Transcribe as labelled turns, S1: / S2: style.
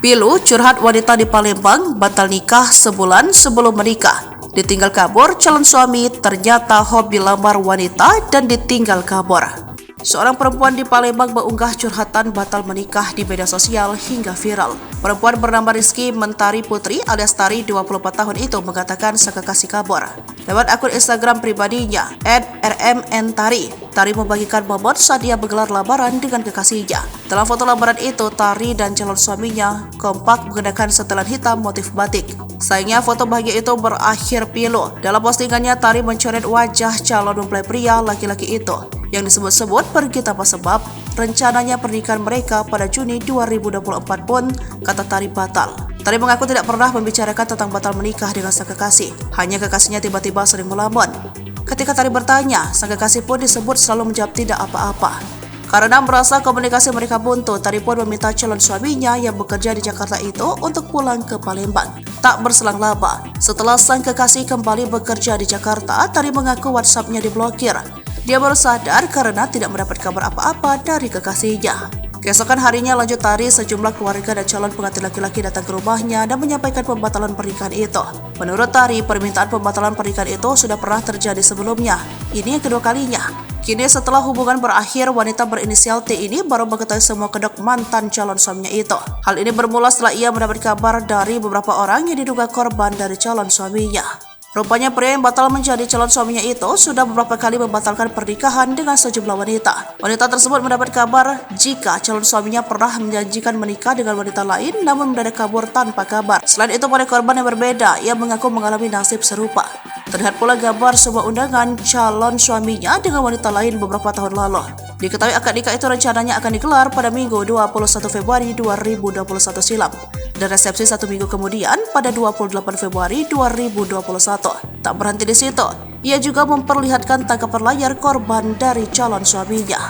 S1: Pilu curhat wanita di Palembang batal nikah sebulan sebelum menikah. Ditinggal kabur calon suami, ternyata hobi lamar wanita dan ditinggal kabur. Seorang perempuan di Palembang mengunggah curhatan batal menikah di media sosial hingga viral. Perempuan bernama Rizky Mentari Putri alias Tari 24 tahun itu mengatakan sang kekasih kabur. Lewat akun Instagram pribadinya @rmntari, Tari membagikan momen saat dia menggelar lamaran dengan kekasihnya. Dalam foto lamaran itu, Tari dan calon suaminya kompak mengenakan setelan hitam motif batik. Sayangnya foto bahagia itu berakhir pilu. Dalam postingannya, Tari mencoret wajah calon mempelai pria laki-laki itu yang disebut-sebut pergi tanpa sebab. Rencananya pernikahan mereka pada Juni 2024 pun, kata Tari, batal. Tari mengaku tidak pernah membicarakan tentang batal menikah dengan sang kekasih. Hanya kekasihnya tiba-tiba sering melamun. Ketika Tari bertanya, sang kekasih pun disebut selalu menjawab tidak apa-apa. Karena merasa komunikasi mereka buntu, Tari pun meminta calon suaminya yang bekerja di Jakarta itu untuk pulang ke Palembang. Tak berselang lama, setelah sang kekasih kembali bekerja di Jakarta, Tari mengaku WhatsApp-nya diblokir. Dia baru sadar karena tidak mendapat kabar apa-apa dari kekasihnya. Keesokan harinya lanjut Tari, sejumlah keluarga dan calon pengantin laki-laki datang ke rumahnya dan menyampaikan pembatalan pernikahan itu. Menurut Tari, permintaan pembatalan pernikahan itu sudah pernah terjadi sebelumnya. Ini yang kedua kalinya. Kini setelah hubungan berakhir, wanita berinisial T ini baru mengetahui semua kedok mantan calon suaminya itu. Hal ini bermula setelah ia mendapat kabar dari beberapa orang yang diduga korban dari calon suaminya. Rupanya pria yang batal menjadi calon suaminya itu sudah beberapa kali membatalkan pernikahan dengan sejumlah wanita. Wanita tersebut mendapat kabar jika calon suaminya pernah menjanjikan menikah dengan wanita lain namun mendadak kabur tanpa kabar. Selain itu, pada korban yang berbeda, ia mengaku mengalami nasib serupa. Terlihat pula gambar sebuah undangan calon suaminya dengan wanita lain beberapa tahun lalu. Diketahui akad nikah itu rencananya akan digelar pada Minggu 21 Februari 2021 silam. Dan resepsi 1 minggu kemudian pada 28 Februari 2021. Tak berhenti di situ, ia juga memperlihatkan tangkapan layar korban dari calon suaminya.